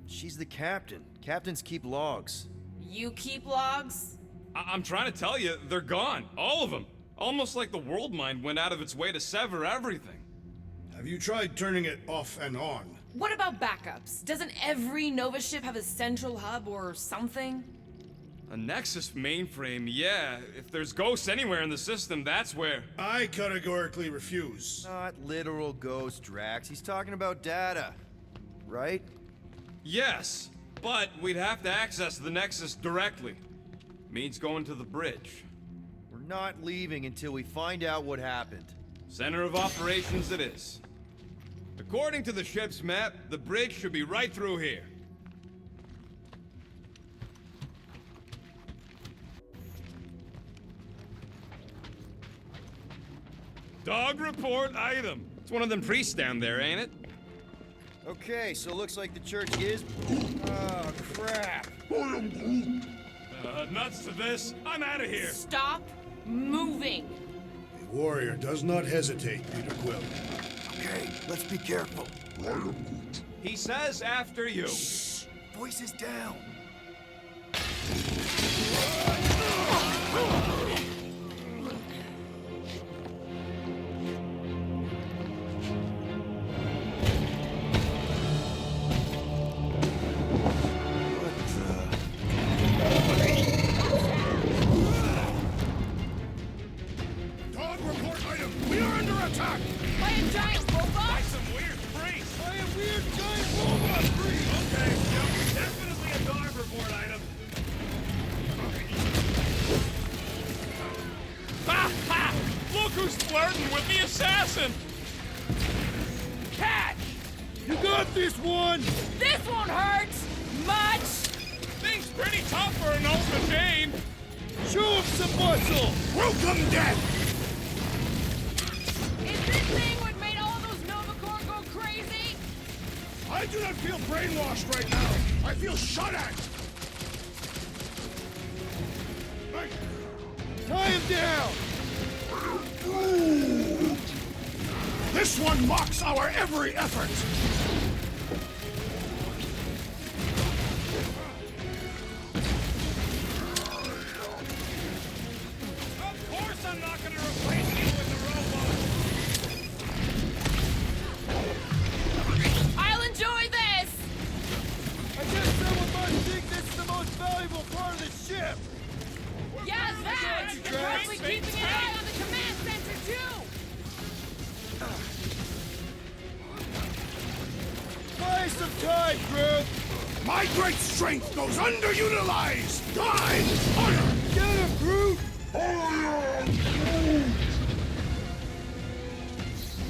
She's the captain. Captains keep logs. You keep logs? I'm trying to tell you, they're gone. All of them. Almost like the world mind went out of its way to sever everything. Have you tried turning it off and on? What about backups? Doesn't every Nova ship have a central hub or something? A Nexus mainframe, yeah. If there's ghosts anywhere in the system, that's where... I categorically refuse. Not literal ghost, Drax. He's talking about data. right? Yes, but we'd have to access the Nexus directly. Means going to the bridge. We're not leaving until we find out what happened. Center of operations it is. According to the ship's map, the bridge should be right through here. Dog report item. It's one of them priests down there, ain't it? Okay, so it looks like the church is... Oh, crap. Nuts to this. I'm out of here. Stop moving. The warrior does not hesitate, Peter Quill. Okay, let's be careful. He says after you. Shh! Voices down. Dog report item! We are under attack! By a giant robot? Some weird freaks. By a weird giant robot breed! Okay, yep, definitely a dog report item. Ha ha! Look who's flirting with the assassin! Catch! You got this one! This won't hurt much. Thing's pretty tough for an old machine. Show him some muscle! Welcome, death! Is this thing what made all those Novacore go crazy? I do not feel brainwashed right now. I feel shot at. Tie him down! This one mocks our every effort. Of course I'm not gonna replace you with the robot. I'll enjoy this. I guess someone must think this is the most valuable part of the ship! Yes, that! good, And Drax. probably keeping an eye on the command center, too! Buy some time, Groot! My great strength goes underutilized. Die! Fire! Get him, Groot!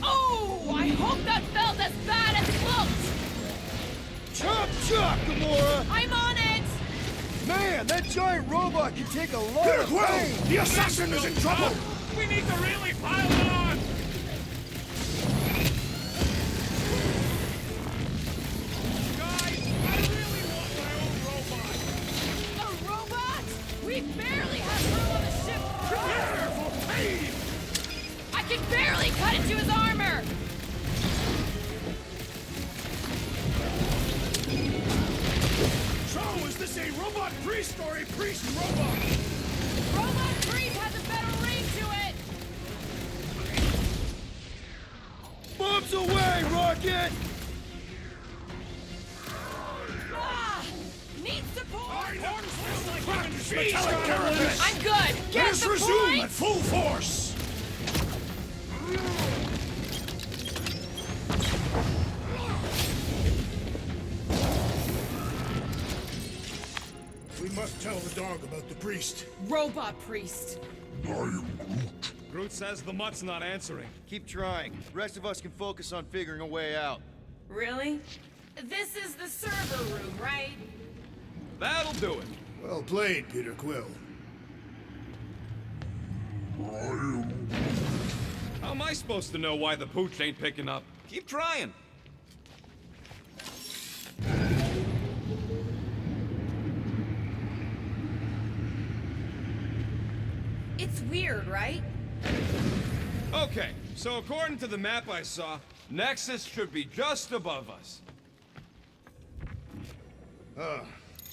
Oh, I hope that felt as bad as it looked! Chop chop, Gamora! I'm on it! Man, that giant robot can take a lot Peter of Quill! pain! The assassin is in trouble! We need to really pile on! Guys, I really want my own robot! A robot? We barely have room on the ship! Prepare for pain! I can barely cut into his armor! So, is this a robot priest or a priest robot? Robot Priest has a better ring to it! Bombs away, Rocket! Ah! Need support! Metallic carapace! I'm good! Let Get us the resume point! at full force! We must tell the dog about the priest. Robot Priest. Groot says the mutt's not answering. Keep trying. The rest of us can focus on figuring a way out. Really? This is the server room, right? That'll do it. Well played, Peter Quill. How am I supposed to know why the pooch ain't picking up? Keep trying. It's weird, right? Okay, so according to the map I saw, Nexus should be just above us.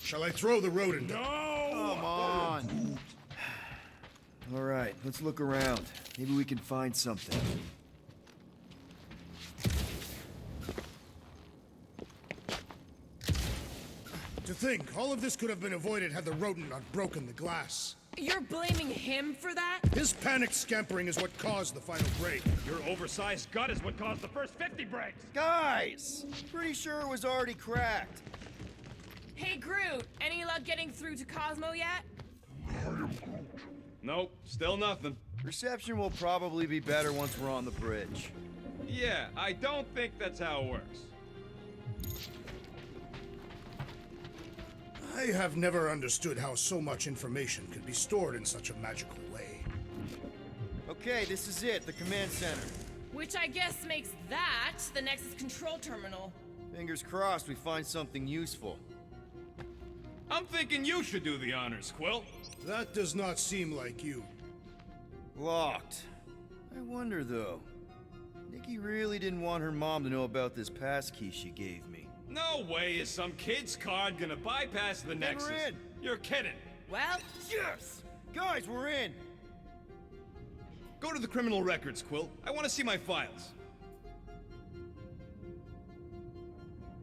Shall I throw the rodent? No! Come on! Alright, let's look around. Maybe we can find something. To think, all of this could have been avoided had the rodent not broken the glass. You're blaming him for that? His panicked scampering is what caused the final break. Your oversized gut is what caused the first 50 breaks. Guys! Pretty sure it was already cracked. Hey, Groot, any luck getting through to Cosmo yet? Nope, still nothing. Reception will probably be better once we're on the bridge. Yeah, I don't think that's how it works. I have never understood how so much information can be stored in such a magical way. Okay, this is it, the command center. Which I guess makes that the Nexus control terminal. Fingers crossed we find something useful. I'm thinking you should do the honors, Quill. That does not seem like you. Locked. I wonder, though. Nikki really didn't want her mom to know about this passkey she gave me. No way is some kid's card gonna bypass the Nexus. We're in. You're kidding. Well, Yes! Guys, we're in! Go to the criminal records, Quill. I want to see my files.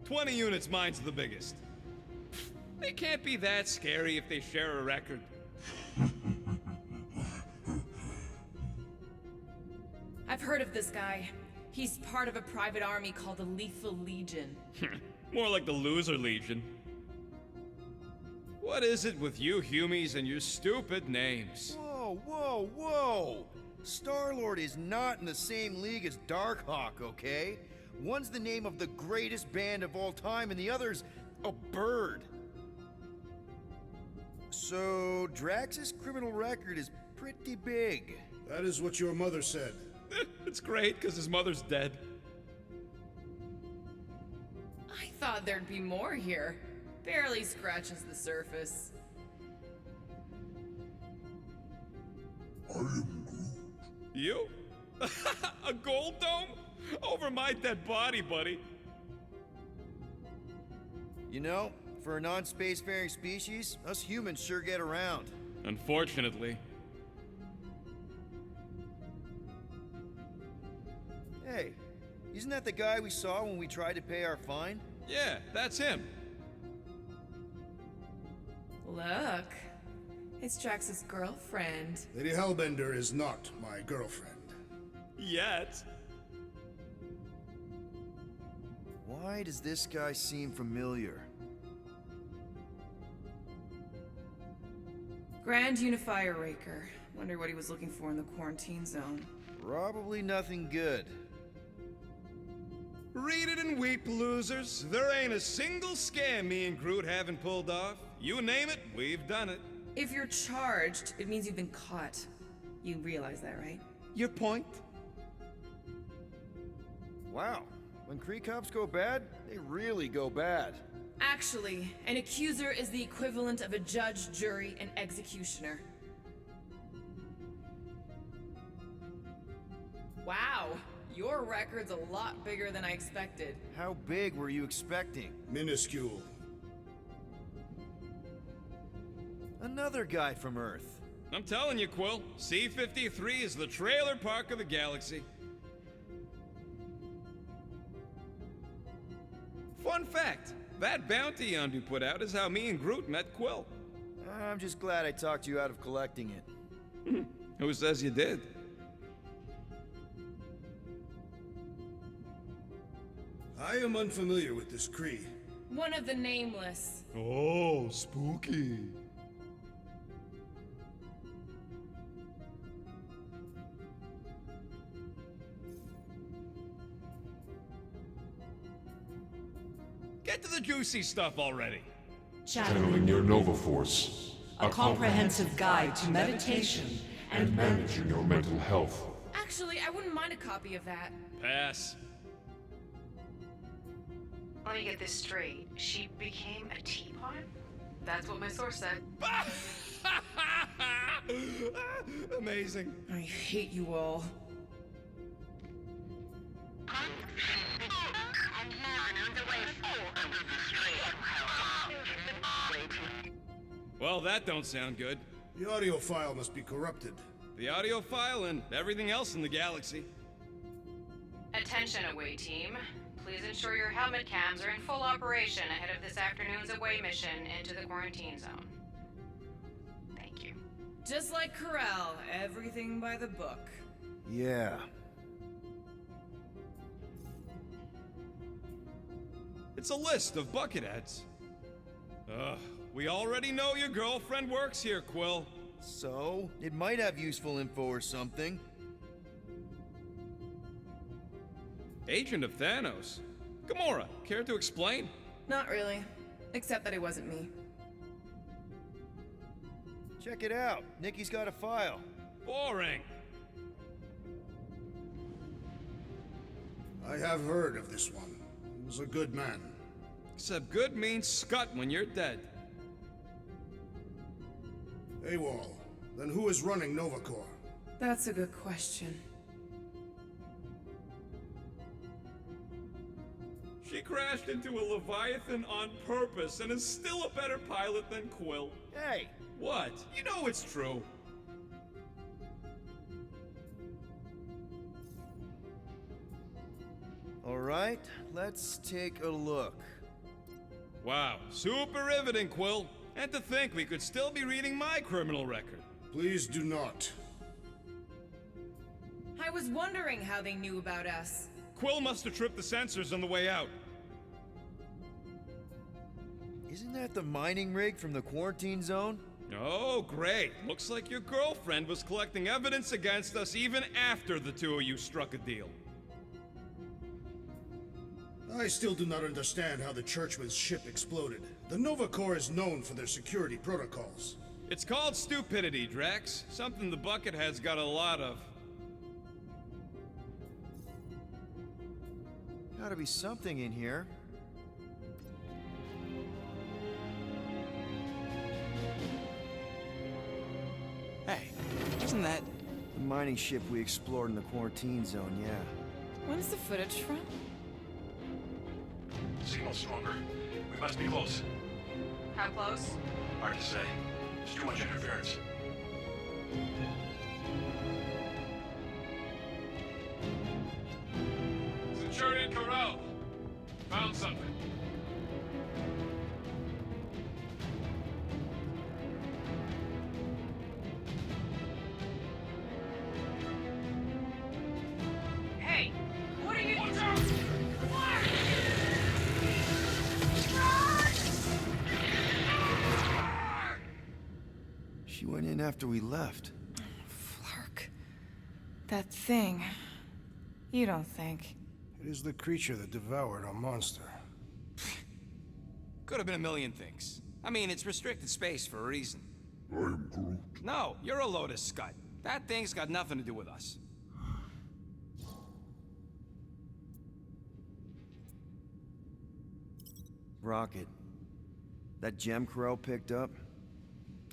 20 units, mine's the biggest. They can't be that scary if they share a record. I've heard of this guy. He's part of a private army called the Lethal Legion. More like the Loser Legion. What is it with you Humies and your stupid names? Whoa, whoa, whoa! Star-Lord is not in the same league as Darkhawk, okay? One's the name of the greatest band of all time, and the other's a bird. So, Drax's criminal record is pretty big. That is what your mother said. It's great, because his mother's dead. I thought there'd be more here. Barely scratches the surface. You? A gold dome? Over my dead body, buddy. You know, for a non-spacefaring species, us humans sure get around. Unfortunately. Hey, isn't that the guy we saw when we tried to pay our fine? Yeah, that's him. Look, it's Drax's girlfriend. Lady Hellbender is not my girlfriend. Yet. Why does this guy seem familiar? Grand Unifier Raker. Wonder what he was looking for in the quarantine zone. Probably nothing good. Read it and weep, losers. There ain't a single scam me and Groot haven't pulled off. You name it, we've done it. If you're charged, it means you've been caught. You realize that, right? Your point? Wow, when Kree cops go bad, they really go bad. Actually, an accuser is the equivalent of a judge, jury, and executioner. Wow, your record's a lot bigger than I expected. How big were you expecting? Minuscule. Another guy from Earth. I'm telling you, Quill, C-53 is the trailer park of the galaxy. Fun fact, that bounty Yondu put out is how me and Groot met Quill. I'm just glad I talked you out of collecting it. Who says you did? I am unfamiliar with this Kree. One of the Nameless. Oh, spooky. Get to the juicy stuff already. Channeling your Nova Force. A comprehensive guide to meditation and managing your mental health. Actually, I wouldn't mind a copy of that. Pass. Let me get this straight. She became a teapot? That's what my source said. Amazing. I hate you all. Well, that don't sound good. The audio file must be corrupted. The audio file and everything else in the galaxy. Attention, away team. Please ensure your helmet cams are in full operation ahead of this afternoon's away mission into the quarantine zone. Thank you. Just like Corral, everything by the book. Yeah. It's a list of bucketheads. We already know your girlfriend works here, Quill. So, it might have useful info or something. Agent of Thanos. Gamora, care to explain? Not really. Except that it wasn't me. Check it out. Nikki's got a file. Boring. I have heard of this one. He was a good man. Except good means scut when you're dead. AWOL. Then who is running Nova Corps? That's a good question. She crashed into a Leviathan on purpose and is still a better pilot than Quill. Hey! What? You know it's true. Alright, let's take a look. Wow, super riveting, Quill. And to think we could still be reading my criminal record. Please do not. I was wondering how they knew about us. Quill must have tripped the sensors on the way out. Isn't that the mining rig from the quarantine zone? Oh, great. Looks like your girlfriend was collecting evidence against us even after the two of you struck a deal. I still do not understand how the Churchman's ship exploded. The Nova Corps is known for their security protocols. It's called stupidity, Drax. Something the Buckethead's got a lot of. Gotta be something in here. Hey, isn't that... The mining ship we explored in the quarantine zone, yeah. When's the footage from? Signal stronger. We must be close. How close? Hard to say. There's too much interference. Centurion Corral. Found something. Hey, what are you... Watch out! She went in after we left. Flark. That thing. You don't think. It is the creature that devoured our monster. Could have been a million things. I mean, it's restricted space for a reason. I am Groot. No, you're a Lotus Scud. That thing's got nothing to do with us. Rocket. That gem Corral picked up?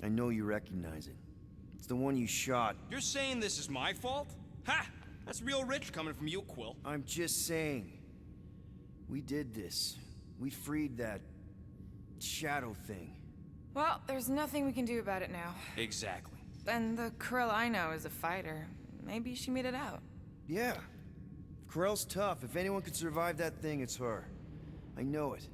I know you recognize it. It's the one you shot. You're saying this is my fault? Ha! That's real rich coming from you, Quill. I'm just saying. We did this. We freed that... shadow thing. Well, there's nothing we can do about it now. Exactly. And the Krill I know is a fighter. Maybe she made it out. Yeah. Corell's tough. If anyone could survive that thing, it's her. I know it.